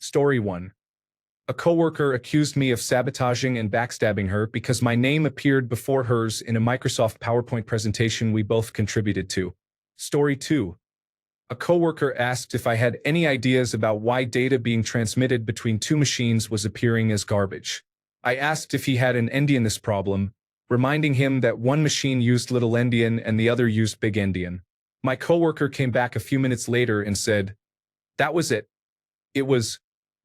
Story 1. A coworker accused me of sabotaging and backstabbing her because my name appeared before hers in a Microsoft PowerPoint presentation we both contributed to. Story 2. A coworker asked if I had any ideas about why data being transmitted between two machines was appearing as garbage. I asked if he had an endianness problem, reminding him that one machine used little endian and the other used big endian. My coworker came back a few minutes later and said, "That was it. It was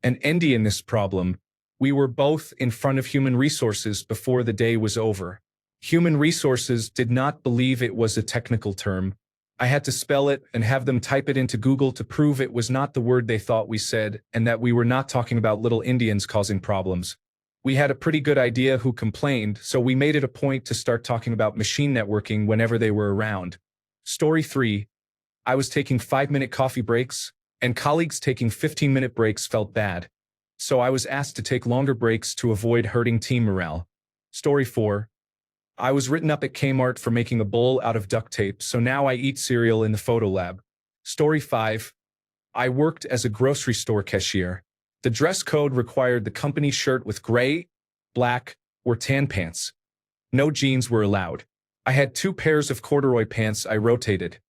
an endianness problem. We were both in front of human resources before the day was over. Human resources did not believe it was a technical term. I had to spell it and have them type it into Google to prove it was not the word they thought we said and that we were not talking about little Indians causing problems. We had a pretty good idea who complained, so we made it a point to start talking about machine networking whenever they were around." Story 3. I was taking 5-minute coffee breaks, and colleagues taking 15-minute breaks felt bad. So I was asked to take longer breaks to avoid hurting team morale. Story 4. I was written up at Kmart for making a bowl out of duct tape, so now I eat cereal in the photo lab. Story 5. I worked as a grocery store cashier. The dress code required the company shirt with gray, black, or tan pants. No jeans were allowed. I had 2 pairs of corduroy pants I rotated.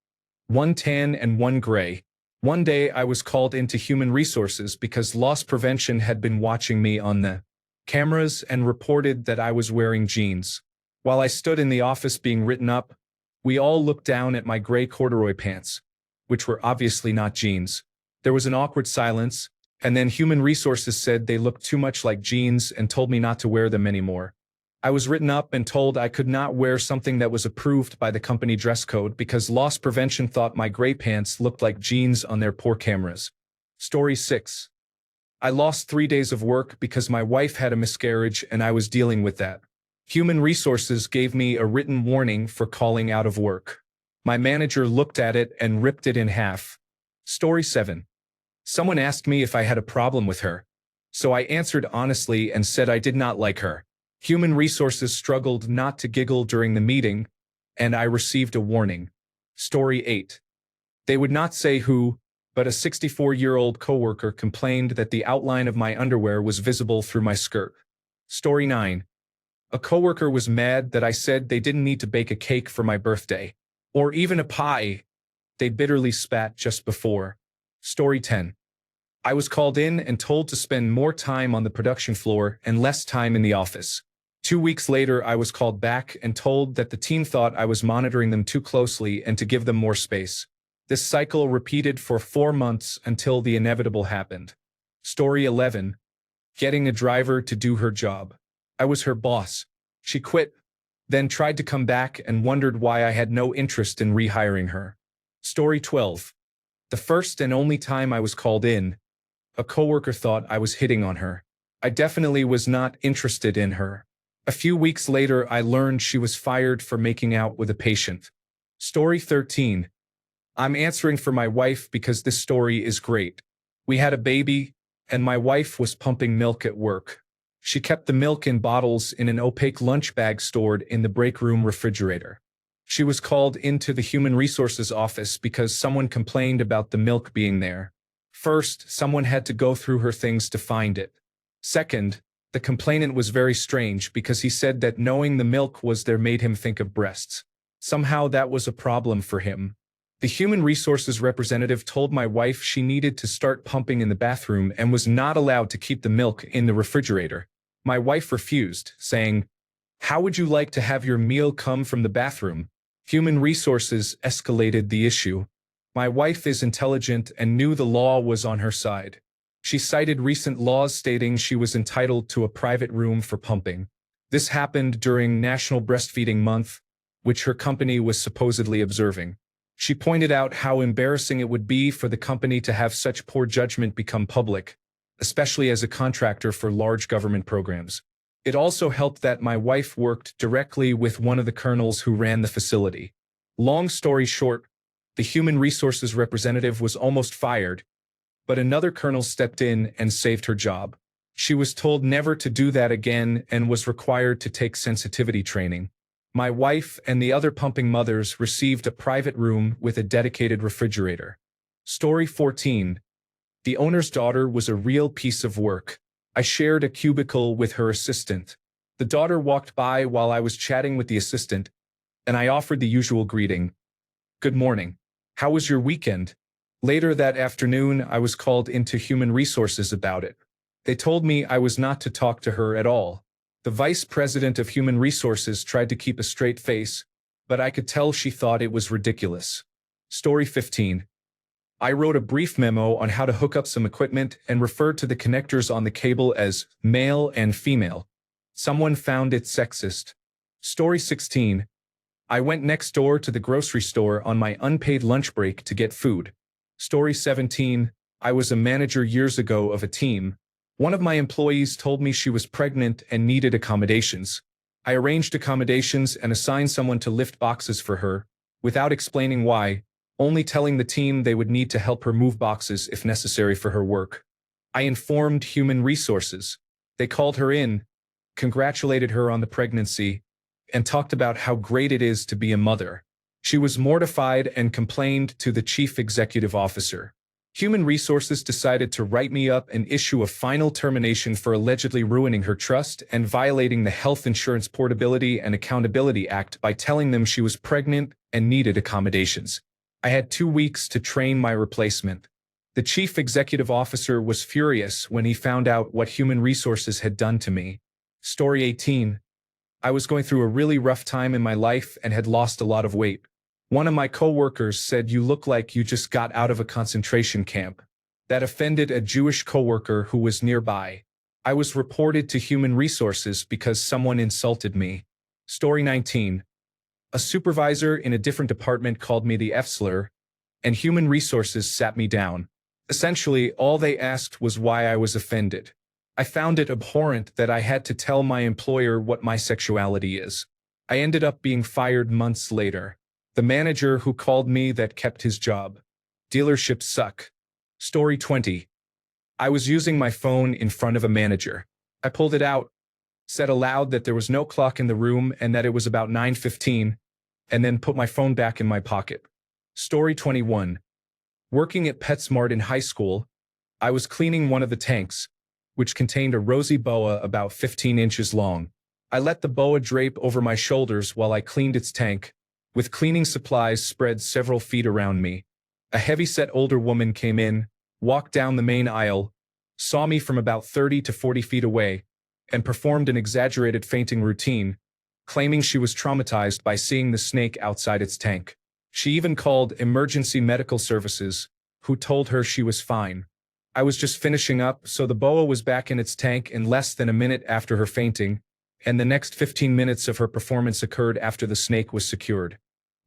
One tan and one gray. One day I was called into human resources because loss prevention had been watching me on the cameras and reported that I was wearing jeans. While I stood in the office being written up, we all looked down at my gray corduroy pants, which were obviously not jeans. There was an awkward silence, and then human resources said they looked too much like jeans and told me not to wear them anymore. I was written up and told I could not wear something that was approved by the company dress code because loss prevention thought my gray pants looked like jeans on their poor cameras. Story 6. I lost 3 days of work because my wife had a miscarriage and I was dealing with that. Human resources gave me a written warning for calling out of work. My manager looked at it and ripped it in half. Story 7. Someone asked me if I had a problem with her. So I answered honestly and said I did not like her. Human resources struggled not to giggle during the meeting, and I received a warning. Story 8. They would not say who, but a 64-year-old coworker complained that the outline of my underwear was visible through my skirt. Story 9. A coworker was mad that I said they didn't need to bake a cake for my birthday, or even a pie. They bitterly spat just before. Story 10. I was called in and told to spend more time on the production floor and less time in the office. 2 weeks later, I was called back and told that the team thought I was monitoring them too closely and to give them more space. This cycle repeated for 4 months until the inevitable happened. Story 11. Getting a driver to do her job. I was her boss. She quit, then tried to come back and wondered why I had no interest in rehiring her. Story 12. The first and only time I was called in, a coworker thought I was hitting on her. I definitely was not interested in her. A few weeks later, I learned she was fired for making out with a patient. Story 13. I'm answering for my wife because this story is great. We had a baby, and my wife was pumping milk at work. She kept the milk in bottles in an opaque lunch bag stored in the break room refrigerator. She was called into the human resources office because someone complained about the milk being there. First, someone had to go through her things to find it. Second, the complainant was very strange because he said that knowing the milk was there made him think of breasts. Somehow that was a problem for him. The human resources representative told my wife she needed to start pumping in the bathroom and was not allowed to keep the milk in the refrigerator. My wife refused, saying, "How would you like to have your meal come from the bathroom?" Human resources escalated the issue. My wife is intelligent and knew the law was on her side. She cited recent laws stating she was entitled to a private room for pumping. This happened during National Breastfeeding Month, which her company was supposedly observing. She pointed out how embarrassing it would be for the company to have such poor judgment become public, especially as a contractor for large government programs. It also helped that my wife worked directly with one of the colonels who ran the facility. Long story short, the human resources representative was almost fired, but another colonel stepped in and saved her job. She was told never to do that again and was required to take sensitivity training. My wife and the other pumping mothers received a private room with a dedicated refrigerator. Story 14. The owner's daughter was a real piece of work. I shared a cubicle with her assistant. The daughter walked by while I was chatting with the assistant, and I offered the usual greeting. Good morning. How was your weekend? Later that afternoon, I was called into human resources about it. They told me I was not to talk to her at all. The vice president of human resources tried to keep a straight face, but I could tell she thought it was ridiculous. Story 15. I wrote a brief memo on how to hook up some equipment and referred to the connectors on the cable as male and female. Someone found it sexist. Story 16. I went next door to the grocery store on my unpaid lunch break to get food. Story 17. I was a manager years ago of a team. One of my employees told me she was pregnant and needed accommodations. I arranged accommodations and assigned someone to lift boxes for her, without explaining why, only telling the team they would need to help her move boxes if necessary for her work. I informed human resources. They called her in, congratulated her on the pregnancy, and talked about how great it is to be a mother. She was mortified and complained to the chief executive officer. Human Resources decided to write me up and issue a final termination for allegedly ruining her trust and violating the Health Insurance Portability and Accountability Act by telling them she was pregnant and needed accommodations. I had 2 weeks to train my replacement. The chief executive officer was furious when he found out what Human Resources had done to me. Story 18. I was going through a really rough time in my life and had lost a lot of weight. One of my coworkers said, "You look like you just got out of a concentration camp." That offended a Jewish coworker who was nearby. I was reported to Human Resources because someone insulted me. Story 19. A supervisor in a different department called me the F-slur, and Human Resources sat me down. Essentially, all they asked was why I was offended. I found it abhorrent that I had to tell my employer what my sexuality is. I ended up being fired months later. The manager who called me that kept his job. Dealerships suck. Story 20. I was using my phone in front of a manager. I pulled it out, said aloud that there was no clock in the room and that it was about 9:15, and then put my phone back in my pocket. Story 21. Working at PetSmart in high school, I was cleaning one of the tanks, which contained a rosy boa about 15 inches long. I let the boa drape over my shoulders while I cleaned its tank, with cleaning supplies spread several feet around me. A heavy-set older woman came in, walked down the main aisle, saw me from about 30 to 40 feet away, and performed an exaggerated fainting routine, claiming she was traumatized by seeing the snake outside its tank. She even called emergency medical services, who told her she was fine. I was just finishing up, so the boa was back in its tank in less than a minute after her fainting, and the next 15 minutes of her performance occurred after the snake was secured.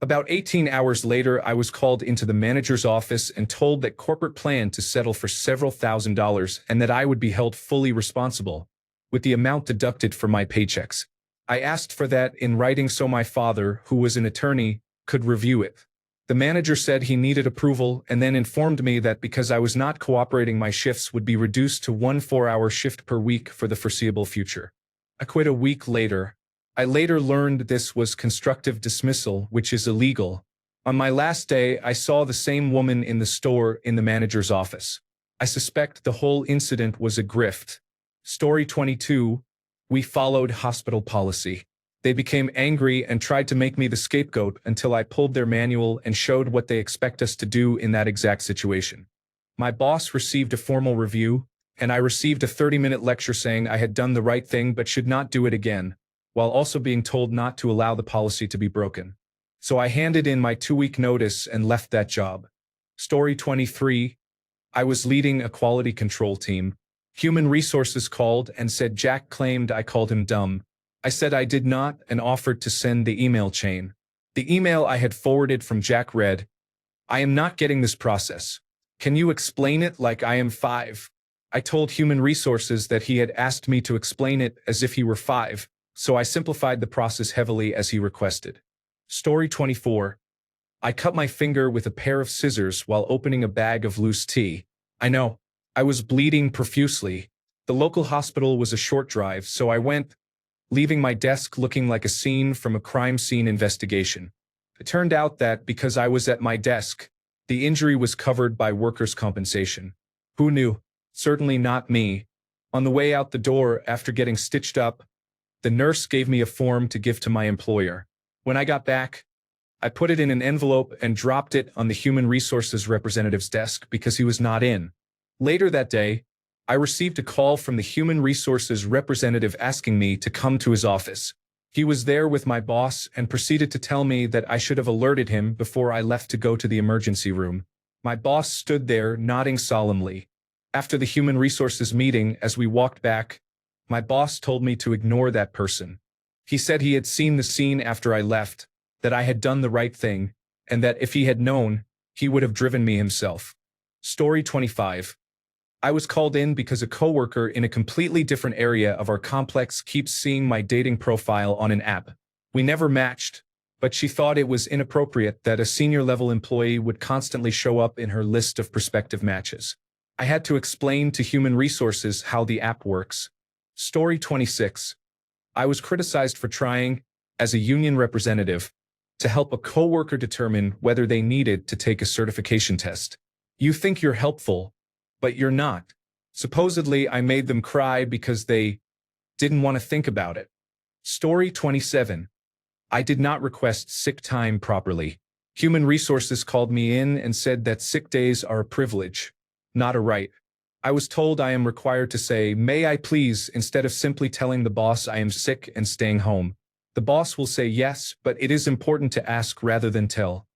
About 18 hours later, I was called into the manager's office and told that corporate planned to settle for several $1,000s and that I would be held fully responsible, with the amount deducted from my paychecks. I asked for that in writing so my father, who was an attorney, could review it. The manager said he needed approval and then informed me that because I was not cooperating, my shifts would be reduced to 1 4-hour shift per week for the foreseeable future. I quit a week later. I later learned this was constructive dismissal, which is illegal. On my last day, I saw the same woman in the store in the manager's office. I suspect the whole incident was a grift. Story 22. We followed hospital policy. They became angry and tried to make me the scapegoat until I pulled their manual and showed what they expect us to do in that exact situation. My boss received a formal review, and I received a 30-minute lecture saying I had done the right thing but should not do it again, while also being told not to allow the policy to be broken. So I handed in my 2-week notice and left that job. Story 23. I was leading a quality control team. Human Resources called and said Jack claimed I called him dumb. I said I did not and offered to send the email chain. The email I had forwarded from Jack read, "I am not getting this process. Can you explain it like I am 5? I told Human Resources that he had asked me to explain it as if he were 5, so I simplified the process heavily as he requested. Story 24. I cut my finger with a pair of scissors while opening a bag of loose tea. I know. I was bleeding profusely. The local hospital was a short drive, so I went, leaving my desk looking like a scene from a crime scene investigation. It turned out that because I was at my desk, the injury was covered by workers' compensation. Who knew? Certainly not me. On the way out the door after getting stitched up, the nurse gave me a form to give to my employer. When I got back, I put it in an envelope and dropped it on the human resources representative's desk because he was not in. Later that day, I received a call from the human resources representative asking me to come to his office. He was there with my boss and proceeded to tell me that I should have alerted him before I left to go to the emergency room. My boss stood there nodding solemnly. After the human resources meeting, as we walked back, my boss told me to ignore that person. He said he had seen the scene after I left, that I had done the right thing, and that if he had known, he would have driven me himself. Story 25. I was called in because a coworker in a completely different area of our complex keeps seeing my dating profile on an app. We never matched, but she thought it was inappropriate that a senior-level employee would constantly show up in her list of prospective matches. I had to explain to human resources how the app works. Story 26. I was criticized for trying, as a union representative, to help a coworker determine whether they needed to take a certification test. You think you're helpful, but you're not. Supposedly, I made them cry because they didn't want to think about it. Story 27. I did not request sick time properly. Human resources called me in and said that sick days are a privilege, not a right. I was told I am required to say, "May I please," instead of simply telling the boss I am sick and staying home. The boss will say yes, but it is important to ask rather than tell.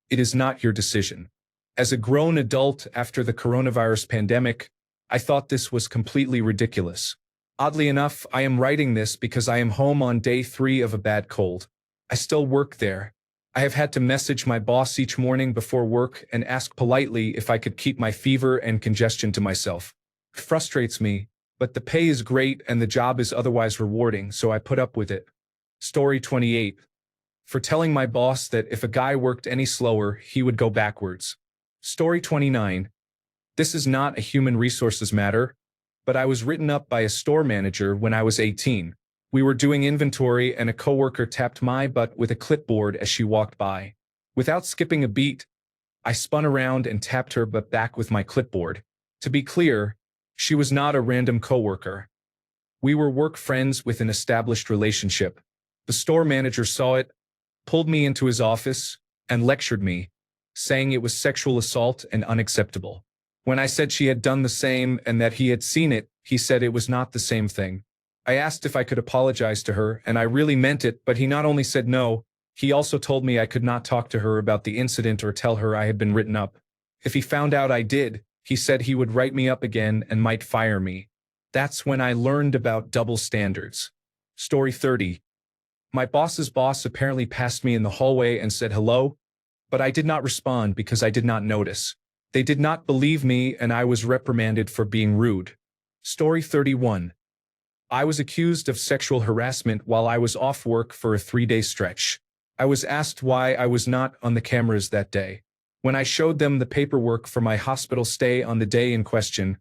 It is not your decision. As a grown adult after the coronavirus pandemic, I thought this was completely ridiculous. Oddly enough, I am writing this because I am home on day 3 of a bad cold. I still work there. I have had to message my boss each morning before work and ask politely if I could keep my fever and congestion to myself. It frustrates me, but the pay is great and the job is otherwise rewarding, so I put up with it. Story 28. For telling my boss that if a guy worked any slower, he would go backwards. Story 29. This is not a human resources matter, but I was written up by a store manager when I was 18. We were doing inventory and a coworker tapped my butt with a clipboard as she walked by. Without skipping a beat, I spun around and tapped her butt back with my clipboard. To be clear, she was not a random coworker. We were work friends with an established relationship. The store manager saw it, pulled me into his office, and lectured me, saying it was sexual assault and unacceptable. When I said she had done the same and that he had seen it, he said it was not the same thing. I asked if I could apologize to her, and I really meant it, but he not only said no, he also told me I could not talk to her about the incident or tell her I had been written up. If he found out I did, he said he would write me up again and might fire me. That's when I learned about double standards. Story 30. My boss's boss apparently passed me in the hallway and said hello, but I did not respond because I did not notice. They did not believe me and I was reprimanded for being rude. Story 31. I was accused of sexual harassment while I was off work for a 3-day stretch. I was asked why I was not on the cameras that day. When I showed them the paperwork for my hospital stay on the day in question,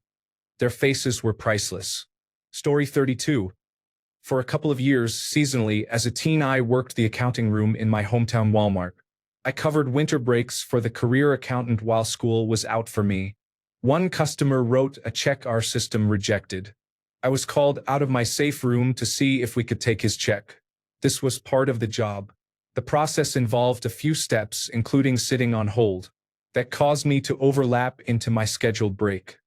their faces were priceless. Story 32. For a couple of years, seasonally, as a teen I worked the accounting room in my hometown Walmart. I covered winter breaks for the career accountant while school was out for me. One customer wrote a check our system rejected. I was called out of my safe room to see if we could take his check. This was part of the job. The process involved a few steps, including sitting on hold, that caused me to overlap into my scheduled break.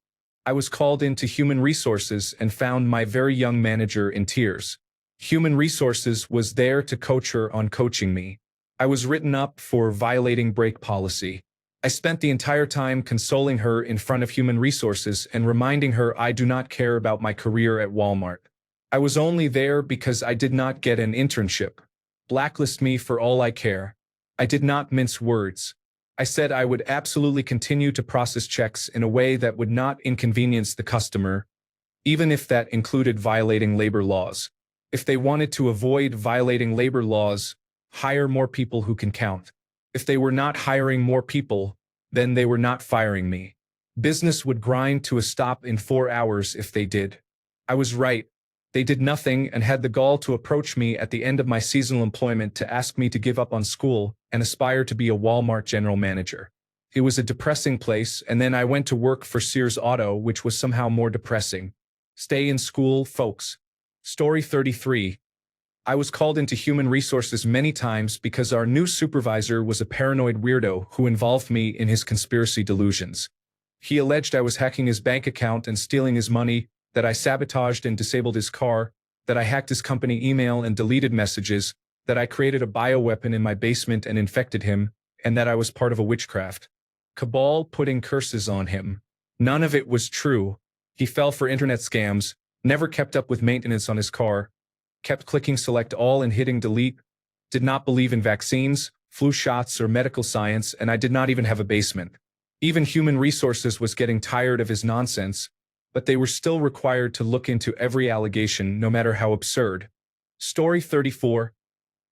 I was called into Human Resources and found my very young manager in tears. Human Resources was there to coach her on coaching me. I was written up for violating break policy. I spent the entire time consoling her in front of Human Resources and reminding her I do not care about my career at Walmart. I was only there because I did not get an internship. Blacklist me for all I care. I did not mince words. I said I would absolutely continue to process checks in a way that would not inconvenience the customer, even if that included violating labor laws. If they wanted to avoid violating labor laws, hire more people who can count. If they were not hiring more people, then they were not firing me. Business would grind to a stop in 4 hours if they did. I was right. They did nothing and had the gall to approach me at the end of my seasonal employment to ask me to give up on school and aspire to be a Walmart general manager. It was a depressing place, and then I went to work for Sears Auto, which was somehow more depressing. Stay in school, folks. Story 33. I was called into human resources many times because our new supervisor was a paranoid weirdo who involved me in his conspiracy delusions. He alleged I was hacking his bank account and stealing his money, that I sabotaged and disabled his car, that I hacked his company email and deleted messages, that I created a bioweapon in my basement and infected him, and that I was part of a witchcraft cabal putting curses on him. None of it was true. He fell for internet scams, never kept up with maintenance on his car, kept clicking select all and hitting delete, did not believe in vaccines, flu shots, or medical science, and I did not even have a basement. Even human resources was getting tired of his nonsense, but they were still required to look into every allegation, no matter how absurd. Story 34.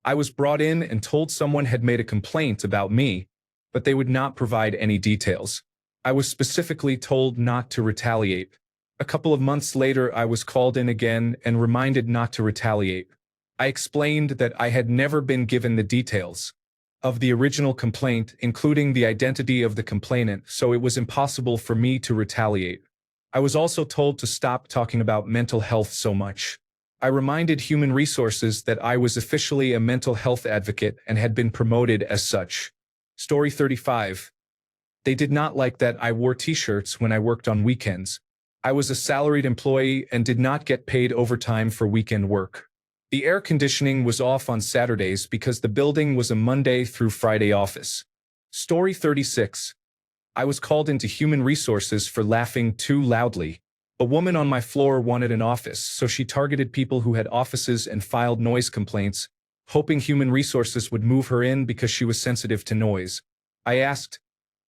I was brought in and told someone had made a complaint about me, but they would not provide any details. I was specifically told not to retaliate. A couple of months later, I was called in again and reminded not to retaliate. I explained that I had never been given the details of the original complaint, including the identity of the complainant, so it was impossible for me to retaliate. I was also told to stop talking about mental health so much. I reminded Human Resources that I was officially a mental health advocate and had been promoted as such. Story 35. They did not like that I wore t-shirts when I worked on weekends. I was a salaried employee and did not get paid overtime for weekend work. The air conditioning was off on Saturdays because the building was a Monday through Friday office. Story 36. I was called into Human Resources for laughing too loudly. A woman on my floor wanted an office, so she targeted people who had offices and filed noise complaints, hoping Human Resources would move her in because she was sensitive to noise. I asked,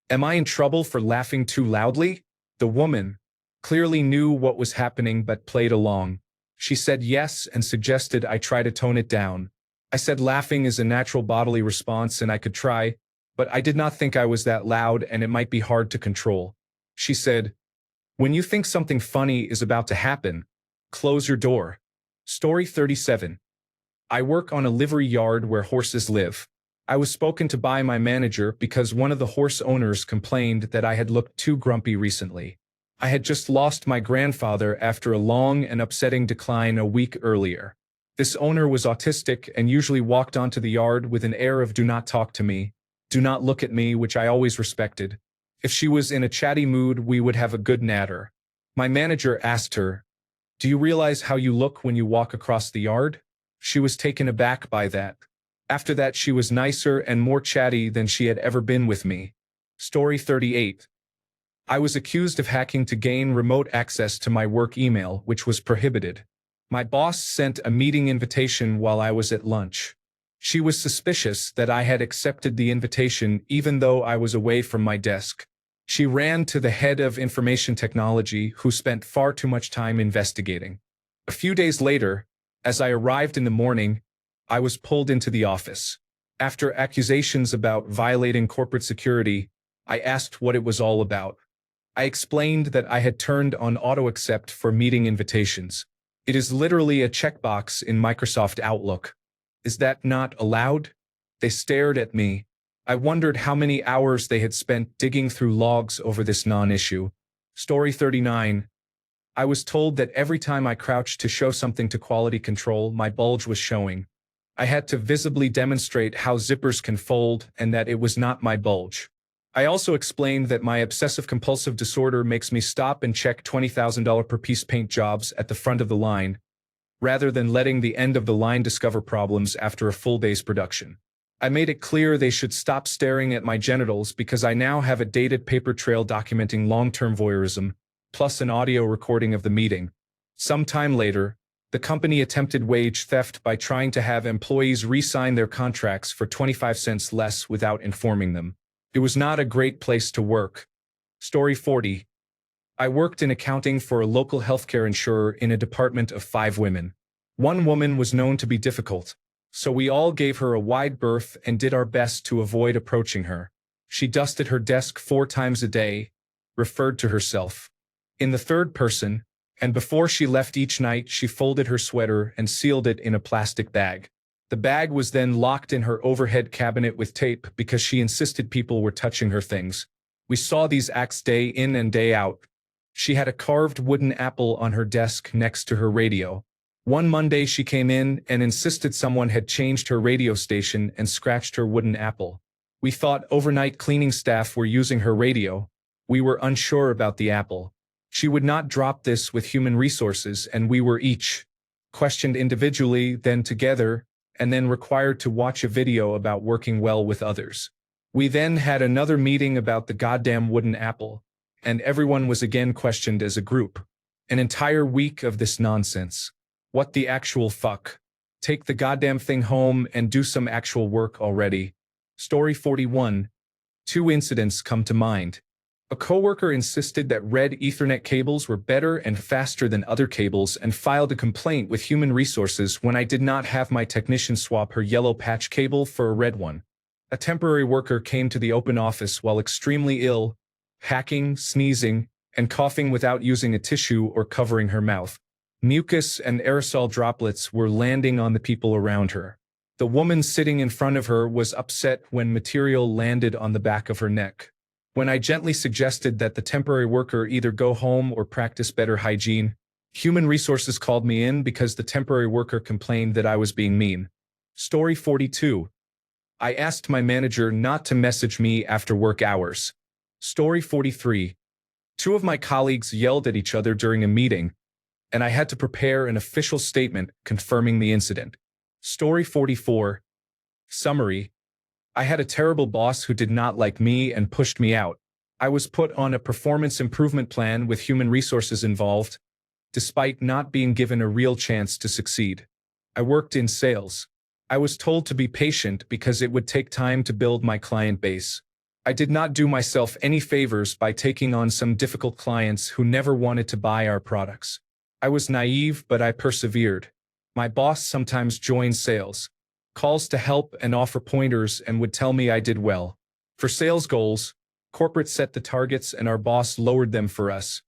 "Am I in trouble for laughing too loudly?" The woman clearly knew what was happening but played along. She said yes and suggested I try to tone it down. I said laughing is a natural bodily response and I could try, but I did not think I was that loud and it might be hard to control. She said, "When you think something funny is about to happen, close your door." Story 37. I work on a livery yard where horses live. I was spoken to by my manager because one of the horse owners complained that I had looked too grumpy recently. I had just lost my grandfather after a long and upsetting decline a week earlier. This owner was autistic and usually walked onto the yard with an air of "do not talk to me, do not look at me," which I always respected. If she was in a chatty mood, we would have a good natter. My manager asked her, "Do you realize how you look when you walk across the yard?" She was taken aback by that. After that, she was nicer and more chatty than she had ever been with me. Story 38. I was accused of hacking to gain remote access to my work email, which was prohibited. My boss sent a meeting invitation while I was at lunch. She was suspicious that I had accepted the invitation even though I was away from my desk. She ran to the head of information technology, who spent far too much time investigating. A few days later, as I arrived in the morning, I was pulled into the office. After accusations about violating corporate security, I asked what it was all about. I explained that I had turned on auto-accept for meeting invitations. It is literally a checkbox in Microsoft Outlook. Is that not allowed? They stared at me. I wondered how many hours they had spent digging through logs over this non-issue. Story 39. I was told that every time I crouched to show something to quality control, my bulge was showing. I had to visibly demonstrate how zippers can fold and that it was not my bulge. I also explained that my obsessive-compulsive disorder makes me stop and check $20,000 per piece paint jobs at the front of the line, rather than letting the end of the line discover problems after a full day's production. I made it clear they should stop staring at my genitals because I now have a dated paper trail documenting long-term voyeurism, plus an audio recording of the meeting. Sometime later, the company attempted wage theft by trying to have employees re-sign their contracts for 25 cents less without informing them. It was not a great place to work. Story 40. I worked in accounting for a local healthcare insurer in a department of 5 women. One woman was known to be difficult, so we all gave her a wide berth and did our best to avoid approaching her. She dusted her desk 4 times a day, referred to herself in the third person, and before she left each night, she folded her sweater and sealed it in a plastic bag. The bag was then locked in her overhead cabinet with tape because she insisted people were touching her things. We saw these acts day in and day out. She had a carved wooden apple on her desk next to her radio. One Monday she came in and insisted someone had changed her radio station and scratched her wooden apple. We thought overnight cleaning staff were using her radio. We were unsure about the apple. She would not drop this with human resources, and we were each questioned individually, then together, and then required to watch a video about working well with others. We then had another meeting about the goddamn wooden apple, and everyone was again questioned as a group. An entire week of this nonsense. What the actual fuck? Take the goddamn thing home and do some actual work already. Story 41. Two incidents come to mind. A coworker insisted that red Ethernet cables were better and faster than other cables and filed a complaint with human resources when I did not have my technician swap her yellow patch cable for a red one. A temporary worker came to the open office while extremely ill, hacking, sneezing, and coughing without using a tissue or covering her mouth. Mucus and aerosol droplets were landing on the people around her. The woman sitting in front of her was upset when material landed on the back of her neck. When I gently suggested that the temporary worker either go home or practice better hygiene, human resources called me in because the temporary worker complained that I was being mean. Story 42. I asked my manager not to message me after work hours. Story 43. Two of my colleagues yelled at each other during a meeting, and I had to prepare an official statement confirming the incident. Story 44. Summary. I had a terrible boss who did not like me and pushed me out. I was put on a performance improvement plan with human resources involved, despite not being given a real chance to succeed. I worked in sales. I was told to be patient because it would take time to build my client base. I did not do myself any favors by taking on some difficult clients who never wanted to buy our products. I was naive, but I persevered. My boss sometimes joined sales, calls to help and offer pointers, and would tell me I did well. For sales goals, corporate set the targets and our boss lowered them for us,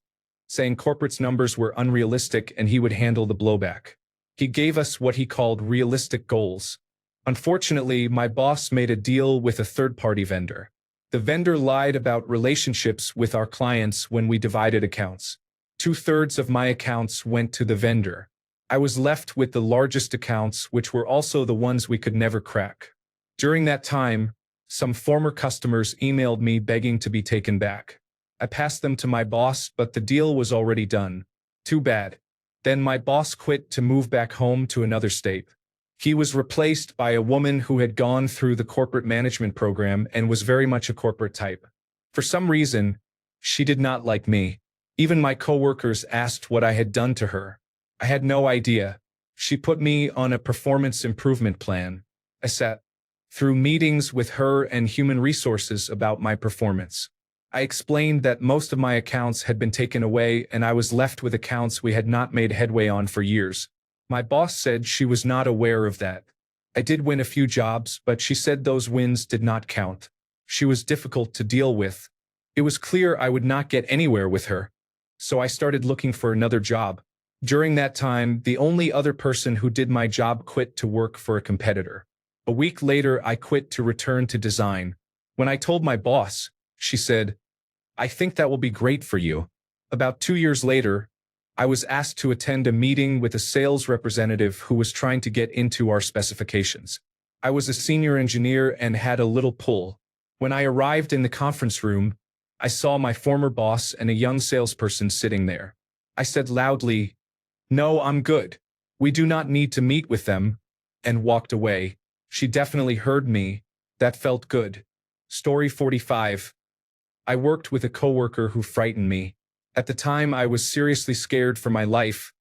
saying corporate's numbers were unrealistic and he would handle the blowback. He gave us what he called realistic goals. Unfortunately, my boss made a deal with a third-party vendor. The vendor lied about relationships with our clients when we divided accounts. 2/3 of my accounts went to the vendor. I was left with the largest accounts, which were also the ones we could never crack. During that time, some former customers emailed me begging to be taken back. I passed them to my boss, but the deal was already done. Too bad. Then my boss quit to move back home to another state. He was replaced by a woman who had gone through the corporate management program and was very much a corporate type. For some reason, she did not like me. Even my coworkers asked what I had done to her. I had no idea. She put me on a performance improvement plan. I sat through meetings with her and human resources about my performance. I explained that most of my accounts had been taken away and I was left with accounts we had not made headway on for years. My boss said she was not aware of that. I did win a few jobs, but she said those wins did not count. She was difficult to deal with. It was clear I would not get anywhere with her. So I started looking for another job. During that time, the only other person who did my job quit to work for a competitor. A week later, I quit to return to design. When I told my boss, she said, "I think that will be great for you." About 2 years later, I was asked to attend a meeting with a sales representative who was trying to get into our specifications. I was a senior engineer and had a little pull. When I arrived in the conference room, I saw my former boss and a young salesperson sitting there. I said loudly, "No, I'm good. We do not need to meet with them," and walked away. She definitely heard me. That felt good. Story 45. I worked with a coworker who frightened me. At the time, I was seriously scared for my life.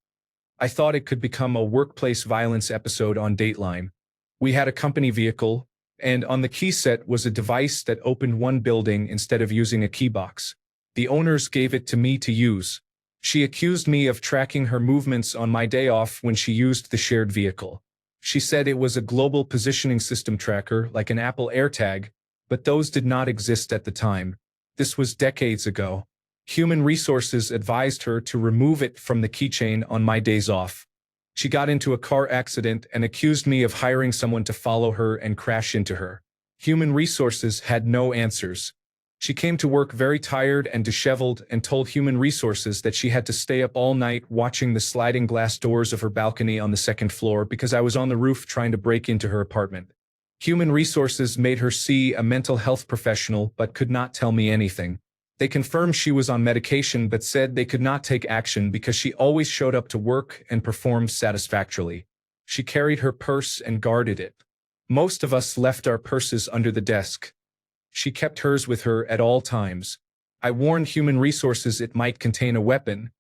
I thought it could become a workplace violence episode on Dateline. We had a company vehicle, and on the key set was a device that opened one building instead of using a key box. The owners gave it to me to use. She accused me of tracking her movements on my day off when she used the shared vehicle. She said it was a global positioning system tracker like an Apple AirTag, but those did not exist at the time. This was decades ago. Human resources advised her to remove it from the keychain on my days off. She got into a car accident and accused me of hiring someone to follow her and crash into her. Human resources had no answers. She came to work very tired and disheveled and told Human Resources that she had to stay up all night watching the sliding glass doors of her balcony on the second floor because I was on the roof trying to break into her apartment. Human Resources made her see a mental health professional but could not tell me anything. They confirmed she was on medication but said they could not take action because she always showed up to work and performed satisfactorily. She carried her purse and guarded it. Most of us left our purses under the desk. She kept hers with her at all times. I warned Human Resources it might contain a weapon,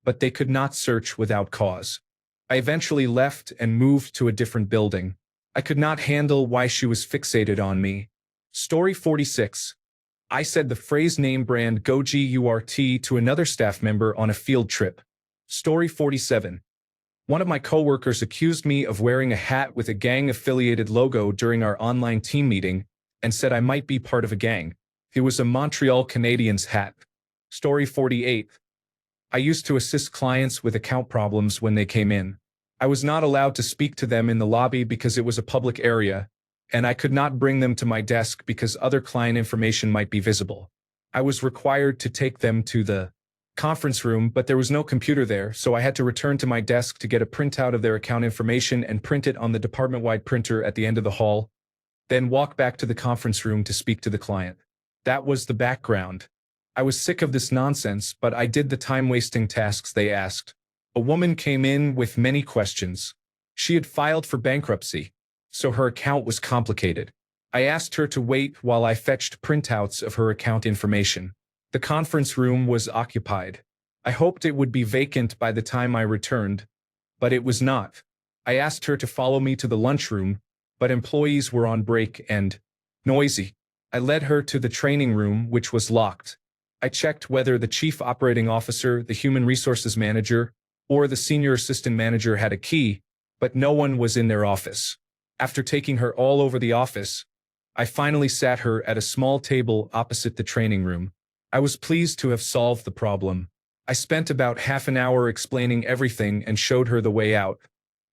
but they could not search without cause. I eventually left and moved to a different building. I could not handle why she was fixated on me. Story 46. I said the phrase name brand GoGurt to another staff member on a field trip. Story 47. One of my coworkers accused me of wearing a hat with a gang-affiliated logo during our online team meeting and said I might be part of a gang. It was a Montreal Canadiens hat. Story 48. I used to assist clients with account problems when they came in. I was not allowed to speak to them in the lobby because it was a public area, and I could not bring them to my desk because other client information might be visible. I was required to take them to the conference room, but there was no computer there, so I had to return to my desk to get a printout of their account information and print it on the department-wide printer at the end of the hall, then walk back to the conference room to speak to the client. That was the background. I was sick of this nonsense, but I did the time-wasting tasks they asked. A woman came in with many questions. She had filed for bankruptcy, so her account was complicated. I asked her to wait while I fetched printouts of her account information. The conference room was occupied. I hoped it would be vacant by the time I returned, but it was not. I asked her to follow me to the lunchroom, but employees were on break and noisy. I led her to the training room, which was locked. I checked whether the chief operating officer, the human resources manager, or the senior assistant manager had a key, but no one was in their office. After taking her all over the office, I finally sat her at a small table opposite the training room. I was pleased to have solved the problem. I spent about half an hour explaining everything and showed her the way out.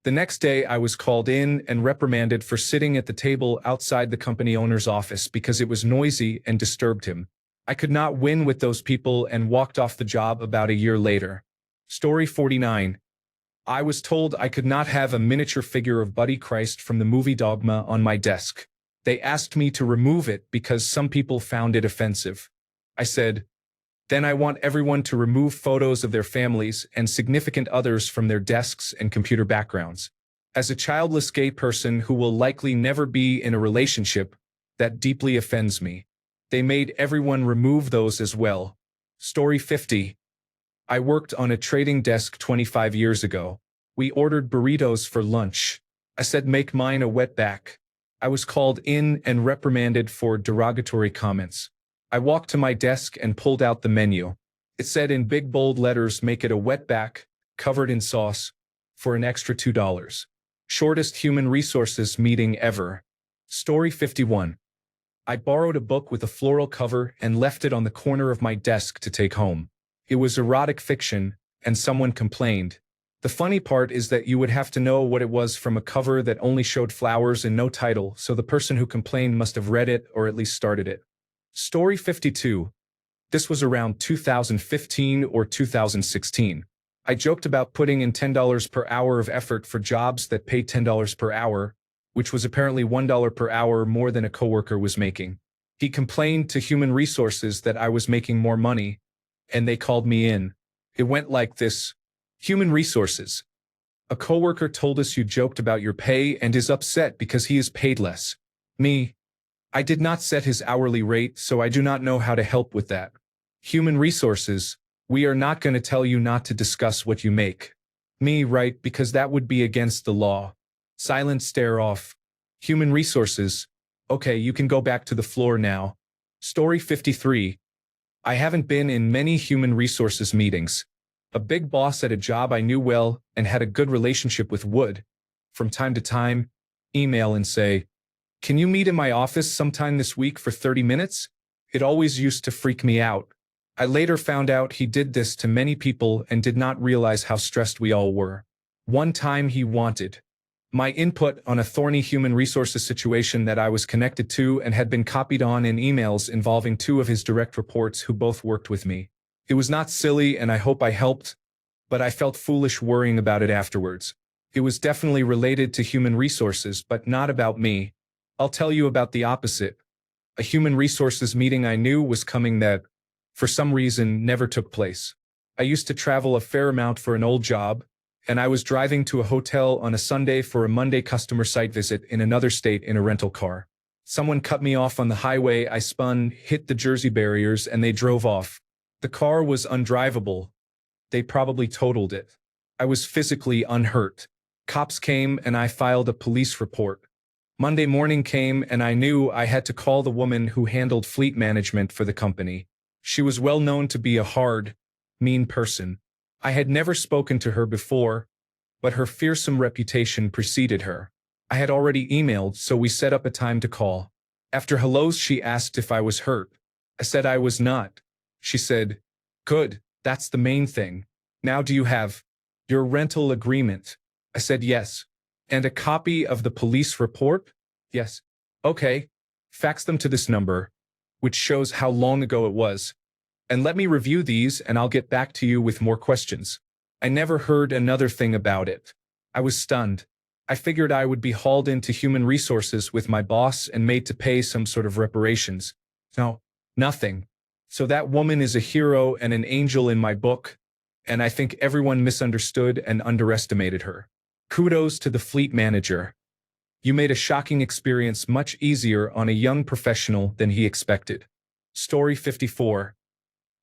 The next day, I was called in and reprimanded for sitting at the table outside the company owner's office because it was noisy and disturbed him. I could not win with those people and walked off the job about a year later. Story 49. I was told I could not have a miniature figure of Buddy Christ from the movie Dogma on my desk. They asked me to remove it because some people found it offensive. I said, then I want everyone to remove photos of their families and significant others from their desks and computer backgrounds. As a childless gay person who will likely never be in a relationship, that deeply offends me. They made everyone remove those as well. Story 50. I worked on a trading desk 25 years ago. We ordered burritos for lunch. I said make mine a wetback. I was called in and reprimanded for derogatory comments. I walked to my desk and pulled out the menu. It said in big bold letters, make it a wetback, covered in sauce, for an extra $2. Shortest human resources meeting ever. Story 51. I borrowed a book with a floral cover and left it on the corner of my desk to take home. It was erotic fiction, and someone complained. The funny part is that you would have to know what it was from a cover that only showed flowers and no title, so the person who complained must have read it or at least started it. Story 52. This was around 2015 or 2016. I joked about putting in $10 per hour of effort for jobs that pay $10 per hour, which was apparently $1 per hour more than a coworker was making. He complained to Human Resources that I was making more money, and they called me in. It went like this. Human Resources. A coworker told us you joked about your pay and is upset because he is paid less. Me. I did not set his hourly rate, so I do not know how to help with that. Human Resources. We are not going to tell you not to discuss what you make. Me, right, because that would be against the law. Silent stare off. Human Resources. Okay, you can go back to the floor now. Story 53. I haven't been in many Human Resources meetings. A big boss at a job I knew well and had a good relationship with would, from time to time, email and say, can you meet in my office sometime this week for 30 minutes? It always used to freak me out. I later found out he did this to many people and did not realize how stressed we all were. One time he wanted My input on a thorny human resources situation that I was connected to and had been copied on in emails involving two of his direct reports who both worked with me. It was not silly and I hope I helped, but I felt foolish worrying about it afterwards. It was definitely related to human resources, but not about me. I'll tell you about the opposite. A human resources meeting I knew was coming that, for some reason, never took place. I used to travel a fair amount for an old job, and I was driving to a hotel on a Sunday for a Monday customer site visit in another state in a rental car. Someone cut me off on the highway, I spun, hit the Jersey barriers, and they drove off. The car was undrivable. They probably totaled it. I was physically unhurt. Cops came and I filed a police report. Monday morning came and I knew I had to call the woman who handled fleet management for the company. She was well known to be a hard, mean person. I had never spoken to her before, but her fearsome reputation preceded her. I had already emailed, so we set up a time to call. After hellos, she asked if I was hurt. I said I was not. She said, "Good, that's the main thing. Now do you have your rental agreement?" I said yes. "And a copy of the police report?" "Yes." "Okay. Fax them to this number," which shows how long ago it was. "And let me review these and I'll get back to you with more questions." I never heard another thing about it. I was stunned. I figured I would be hauled into human resources with my boss and made to pay some sort of reparations. No, nothing. So that woman is a hero and an angel in my book, and I think everyone misunderstood and underestimated her. Kudos to the fleet manager. You made a shocking experience much easier on a young professional than he expected. Story 54.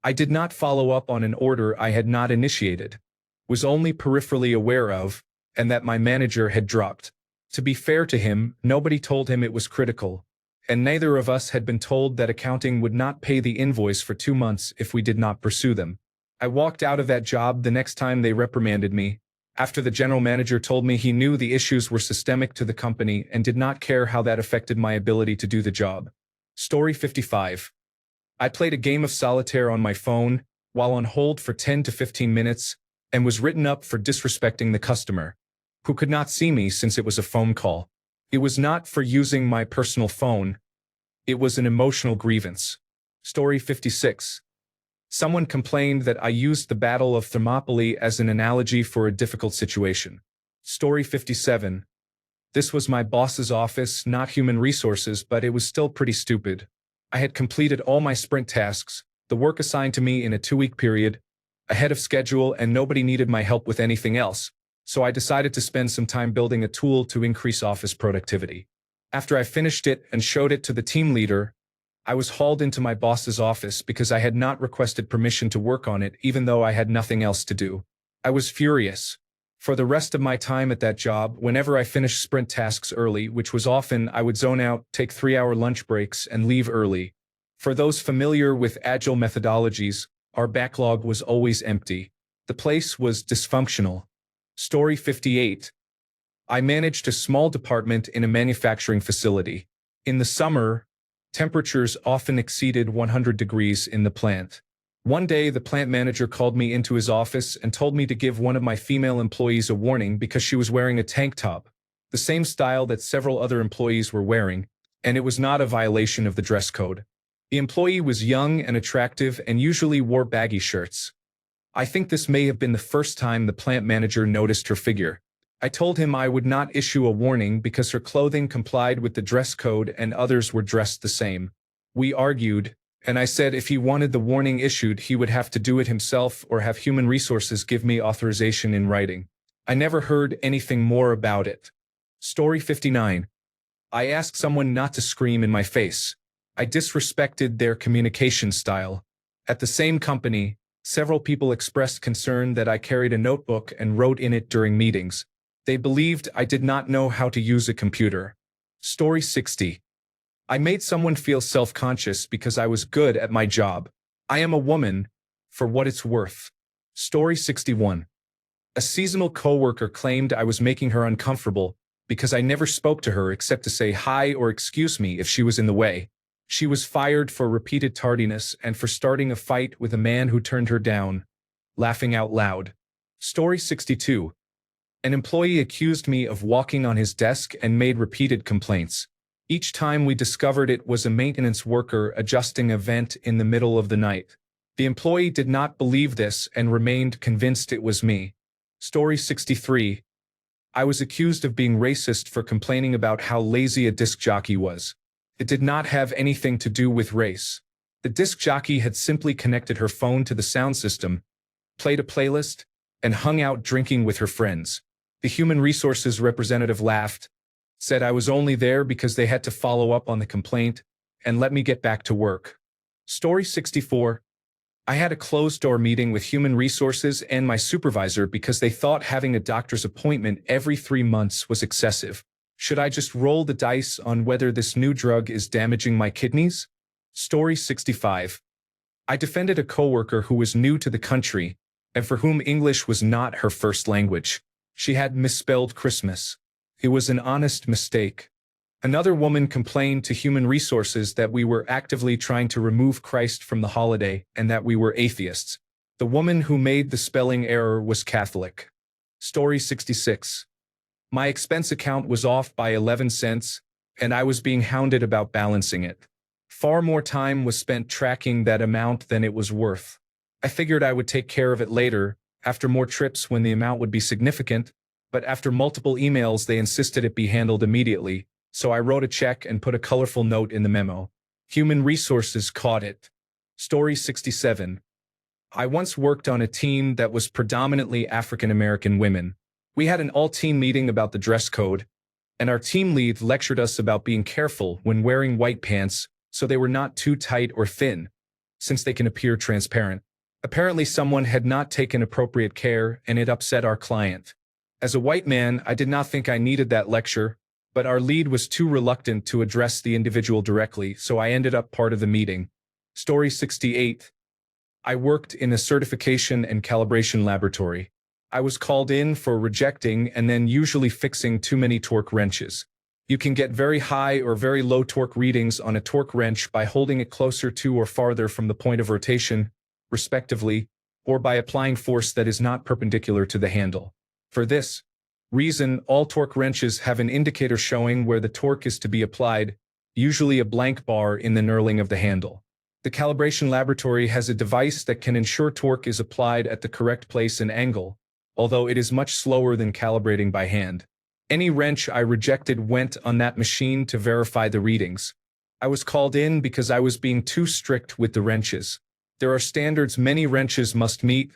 I did not follow up on an order I had not initiated, was only peripherally aware of, and that my manager had dropped. To be fair to him, nobody told him it was critical, and neither of us had been told that accounting would not pay the invoice for 2 months if we did not pursue them. I walked out of that job the next time they reprimanded me, after the general manager told me he knew the issues were systemic to the company and did not care how that affected my ability to do the job. Story 55. I played a game of solitaire on my phone while on hold for 10 to 15 minutes and was written up for disrespecting the customer, who could not see me since it was a phone call. It was not for using my personal phone. It was an emotional grievance. Story 56. Someone complained that I used the Battle of Thermopylae as an analogy for a difficult situation. Story 57. This was my boss's office, not human resources, but it was still pretty stupid. I had completed all my sprint tasks, the work assigned to me in a 2-week period, ahead of schedule, and nobody needed my help with anything else, so I decided to spend some time building a tool to increase office productivity. After I finished it and showed it to the team leader, I was hauled into my boss's office because I had not requested permission to work on it even though I had nothing else to do. I was furious. For the rest of my time at that job, whenever I finished sprint tasks early, which was often, I would zone out, take 3-hour lunch breaks, and leave early. For those familiar with agile methodologies, our backlog was always empty. The place was dysfunctional. Story 58. I managed a small department in a manufacturing facility. In the summer, temperatures often exceeded 100 degrees in the plant. One day, the plant manager called me into his office and told me to give one of my female employees a warning because she was wearing a tank top, the same style that several other employees were wearing, and it was not a violation of the dress code. The employee was young and attractive and usually wore baggy shirts. I think this may have been the first time the plant manager noticed her figure. I told him I would not issue a warning because her clothing complied with the dress code and others were dressed the same. We argued, and I said if he wanted the warning issued, he would have to do it himself or have human resources give me authorization in writing. I never heard anything more about it. Story 59. I asked someone not to scream in my face. I disrespected their communication style. At the same company, several people expressed concern that I carried a notebook and wrote in it during meetings. They believed I did not know how to use a computer. Story 60. I made someone feel self-conscious because I was good at my job. I am a woman, for what it's worth. Story 61. A seasonal coworker claimed I was making her uncomfortable because I never spoke to her except to say hi or excuse me if she was in the way. She was fired for repeated tardiness and for starting a fight with a man who turned her down. Laughing out loud. Story 62. An employee accused me of walking on his desk and made repeated complaints. Each time we discovered it was a maintenance worker adjusting a vent in the middle of the night. The employee did not believe this and remained convinced it was me. Story 63. I was accused of being racist for complaining about how lazy a disc jockey was. It did not have anything to do with race. The disc jockey had simply connected her phone to the sound system, played a playlist, and hung out drinking with her friends. The human resources representative laughed, said I was only there because they had to follow up on the complaint, and let me get back to work. Story 64. I had a closed-door meeting with human resources and my supervisor because they thought having a doctor's appointment every 3 months was excessive. Should I just roll the dice on whether this new drug is damaging my kidneys? Story 65. I defended a coworker who was new to the country and for whom English was not her first language. She had misspelled Christmas. It was an honest mistake. Another woman complained to human resources that we were actively trying to remove Christ from the holiday and that we were atheists. The woman who made the spelling error was Catholic. Story 66. My expense account was off by 11 cents, and I was being hounded about balancing it. Far more time was spent tracking that amount than it was worth. I figured I would take care of it later, after more trips when the amount would be significant, but after multiple emails they insisted it be handled immediately, so I wrote a check and put a colorful note in the memo. Human resources caught it. Story 67. I once worked on a team that was predominantly African American women. We had an all-team meeting about the dress code, and our team lead lectured us about being careful when wearing white pants so they were not too tight or thin, since they can appear transparent. Apparently someone had not taken appropriate care and it upset our client. As a white man, I did not think I needed that lecture, but our lead was too reluctant to address the individual directly, so I ended up part of the meeting. Story 68. I worked in a certification and calibration laboratory. I was called in for rejecting and then usually fixing too many torque wrenches. You can get very high or very low torque readings on a torque wrench by holding it closer to or farther from the point of rotation, respectively, or by applying force that is not perpendicular to the handle. For this reason, all torque wrenches have an indicator showing where the torque is to be applied, usually a blank bar in the knurling of the handle. The calibration laboratory has a device that can ensure torque is applied at the correct place and angle, although it is much slower than calibrating by hand. Any wrench I rejected went on that machine to verify the readings. I was called in because I was being too strict with the wrenches. There are standards many wrenches must meet,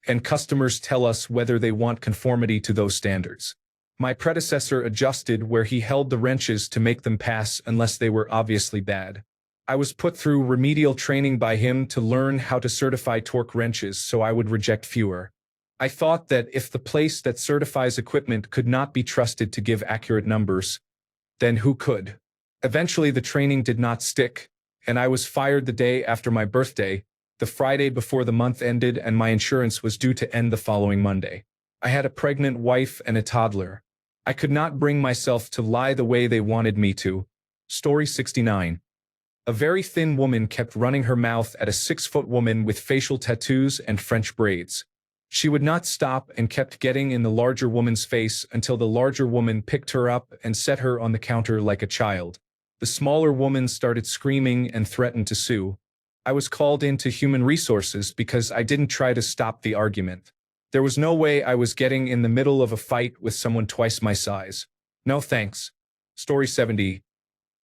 and customers tell us whether they want conformity to those standards. My predecessor adjusted where he held the wrenches to make them pass unless they were obviously bad. I was put through remedial training by him to learn how to certify torque wrenches so I would reject fewer. I thought that if the place that certifies equipment could not be trusted to give accurate numbers, then who could? Eventually the training did not stick, and I was fired the day after my birthday, the Friday before the month ended and my insurance was due to end the following Monday. I had a pregnant wife and a toddler. I could not bring myself to lie the way they wanted me to. Story 69. A very thin woman kept running her mouth at a 6-foot woman with facial tattoos and French braids. She would not stop and kept getting in the larger woman's face until the larger woman picked her up and set her on the counter like a child. The smaller woman started screaming and threatened to sue. I was called into human resources because I didn't try to stop the argument. There was no way I was getting in the middle of a fight with someone twice my size. No thanks. Story 70.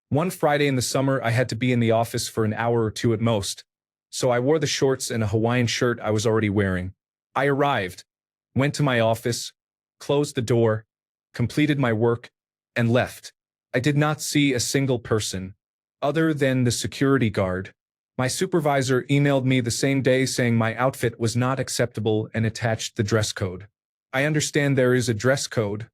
One Friday in the summer I had to be in the office for an hour or two at most, so I wore the shorts and a Hawaiian shirt I was already wearing. I arrived, went to my office, closed the door, completed my work, and left. I did not see a single person, other than the security guard. My supervisor emailed me the same day saying my outfit was not acceptable and attached the dress code. I understand there is a dress code,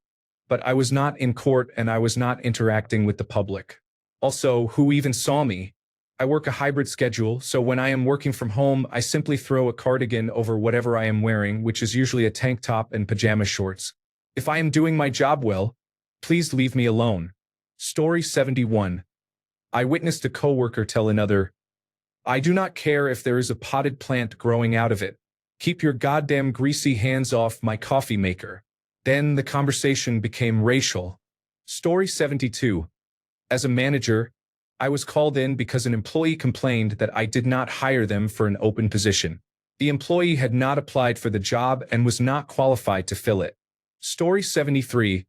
but I was not in court and I was not interacting with the public. Also, who even saw me? I work a hybrid schedule, so when I am working from home, I simply throw a cardigan over whatever I am wearing, which is usually a tank top and pajama shorts. If I am doing my job well, please leave me alone. Story 71. I witnessed a coworker tell another, I do not care if there is a potted plant growing out of it. Keep your goddamn greasy hands off my coffee maker. Then the conversation became racial. Story 72. As a manager, I was called in because an employee complained that I did not hire them for an open position. The employee had not applied for the job and was not qualified to fill it. Story 73.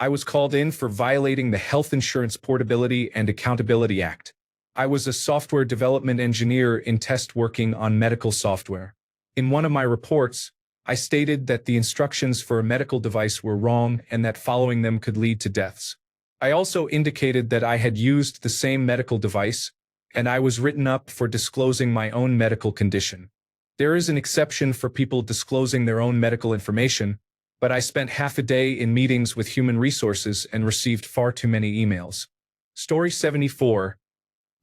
I was called in for violating the Health Insurance Portability and Accountability Act. I was a software development engineer in test working on medical software. In one of my reports, I stated that the instructions for a medical device were wrong and that following them could lead to deaths. I also indicated that I had used the same medical device, and I was written up for disclosing my own medical condition. There is an exception for people disclosing their own medical information, but I spent half a day in meetings with human resources and received far too many emails. Story 74.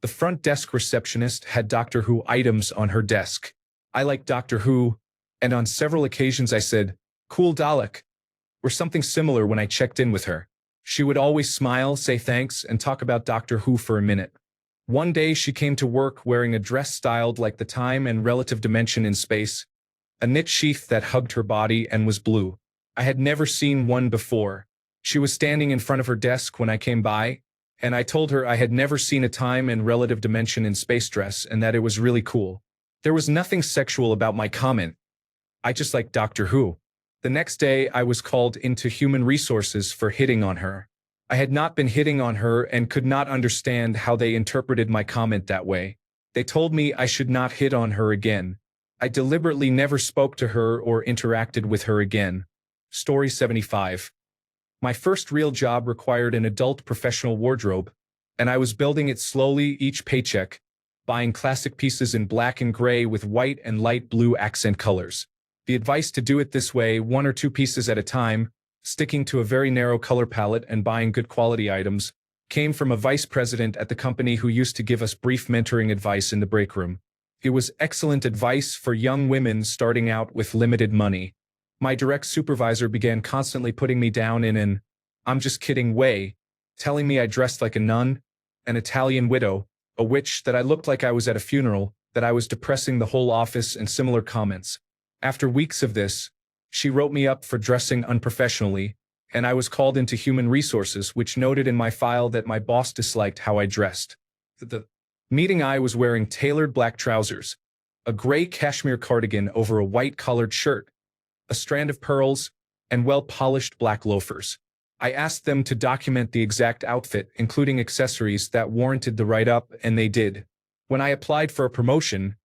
The front desk receptionist had Doctor Who items on her desk. I like Doctor Who, and on several occasions I said, "Cool Dalek," or something similar when I checked in with her. She would always smile, say thanks, and talk about Doctor Who for a minute. One day she came to work wearing a dress styled like the time and relative dimension in space, a knit sheath that hugged her body and was blue. I had never seen one before. She was standing in front of her desk when I came by, and I told her I had never seen a time and relative dimension in space dress and that it was really cool. There was nothing sexual about my comment. I just liked Doctor Who. The next day, I was called into human resources for hitting on her. I had not been hitting on her and could not understand how they interpreted my comment that way. They told me I should not hit on her again. I deliberately never spoke to her or interacted with her again. Story 75. My first real job required an adult professional wardrobe, and I was building it slowly each paycheck, buying classic pieces in black and gray with white and light blue accent colors. The advice to do it this way, 1 or 2 pieces at a time, sticking to a very narrow color palette and buying good quality items, came from a vice president at the company who used to give us brief mentoring advice in the break room. It was excellent advice for young women starting out with limited money. My direct supervisor began constantly putting me down in an "I'm just kidding" way, telling me I dressed like a nun, an Italian widow, a witch, that I looked like I was at a funeral, that I was depressing the whole office, and similar comments. After weeks of this, she wrote me up for dressing unprofessionally, and I was called into human resources, which noted in my file that my boss disliked how I dressed. The meeting, I was wearing tailored black trousers, a gray cashmere cardigan over a white collared shirt, a strand of pearls, and well-polished black loafers. I asked them to document the exact outfit, including accessories that warranted the write-up, and they did. When I applied for a promotion,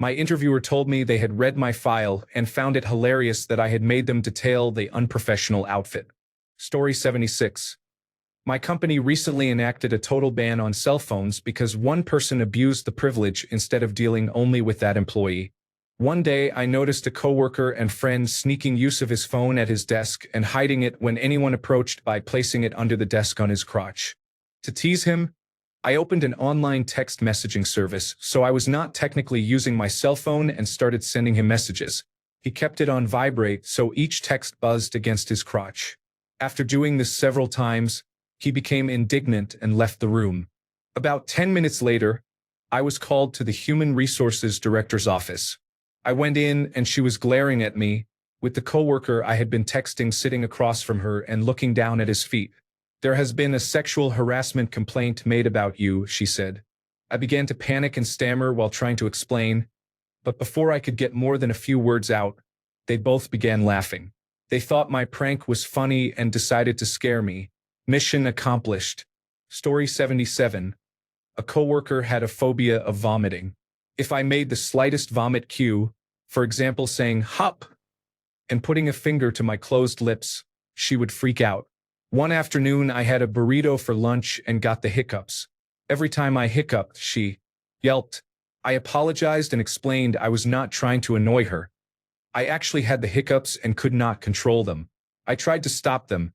my interviewer told me they had read my file and found it hilarious that I had made them detail the unprofessional outfit. Story 76. My company recently enacted a total ban on cell phones because one person abused the privilege instead of dealing only with that employee. One day, I noticed a coworker and friend sneaking use of his phone at his desk and hiding it when anyone approached by placing it under the desk on his crotch. To tease him, I opened an online text messaging service, so I was not technically using my cell phone, and started sending him messages. He kept it on vibrate, so each text buzzed against his crotch. After doing this several times, he became indignant and left the room. About 10 minutes later, I was called to the Human Resources Director's office. I went in and she was glaring at me, with the coworker I had been texting sitting across from her and looking down at his feet. "There has been a sexual harassment complaint made about you," she said. I began to panic and stammer while trying to explain, but before I could get more than a few words out, they both began laughing. They thought my prank was funny and decided to scare me. Mission accomplished. Story 77. A coworker had a phobia of vomiting. If I made the slightest vomit cue, for example saying "hop" and putting a finger to my closed lips, she would freak out. One afternoon, I had a burrito for lunch and got the hiccups. Every time I hiccuped, she yelped. I apologized and explained I was not trying to annoy her. I actually had the hiccups and could not control them. I tried to stop them,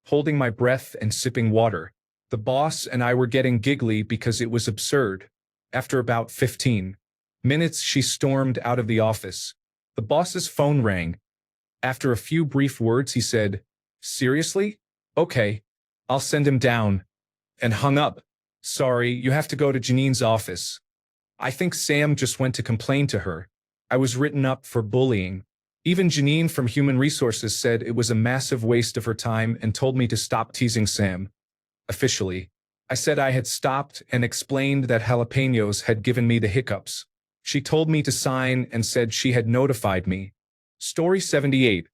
holding my breath and sipping water. The boss and I were getting giggly because it was absurd. After about 15 minutes, she stormed out of the office. The boss's phone rang. After a few brief words, he said, "Seriously? Okay, I'll send him down," and hung up. "Sorry, you have to go to Janine's office. I think Sam just went to complain to her. I was written up for bullying." Even Janine from Human Resources said it was a massive waste of her time and told me to stop teasing Sam. Officially, I said I had stopped and explained that jalapenos had given me the hiccups. She told me to sign and said she had notified me. Story 78.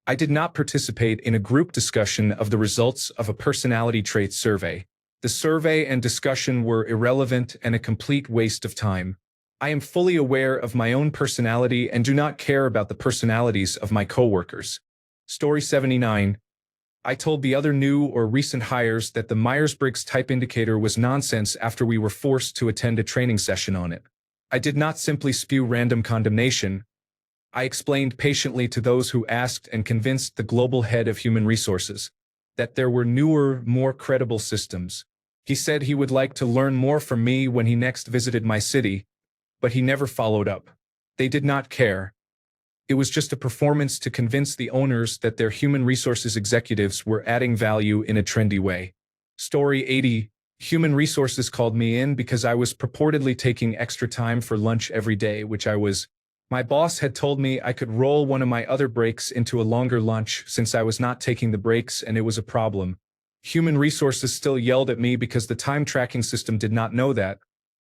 I did not participate in a group discussion of the results of a personality trait survey. The survey and discussion were irrelevant and a complete waste of time. I am fully aware of my own personality and do not care about the personalities of my coworkers. Story 79. I told the other new or recent hires that the Myers-Briggs type indicator was nonsense after we were forced to attend a training session on it. I did not simply spew random condemnation. I explained patiently to those who asked and convinced the global head of human resources that there were newer, more credible systems. He said he would like to learn more from me when he next visited my city, but he never followed up. They did not care. It was just a performance to convince the owners that their human resources executives were adding value in a trendy way. Story 80. Human Resources called me in because I was purportedly taking extra time for lunch every day, which I was. My boss had told me I could roll one of my other breaks into a longer lunch since I was not taking the breaks and it was a problem. Human Resources still yelled at me because the time tracking system did not know that,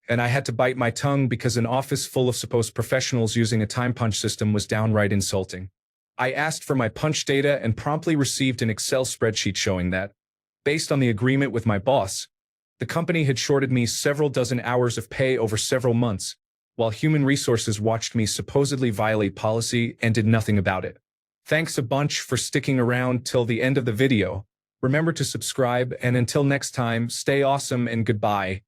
and I had to bite my tongue because an office full of supposed professionals using a time punch system was downright insulting. I asked for my punch data and promptly received an Excel spreadsheet showing that, based on the agreement with my boss, the company had shorted me several dozen hours of pay over several months, while Human Resources watched me supposedly violate policy and did nothing about it. Thanks a bunch for sticking around till the end of the video. Remember to subscribe, and until next time, stay awesome and goodbye.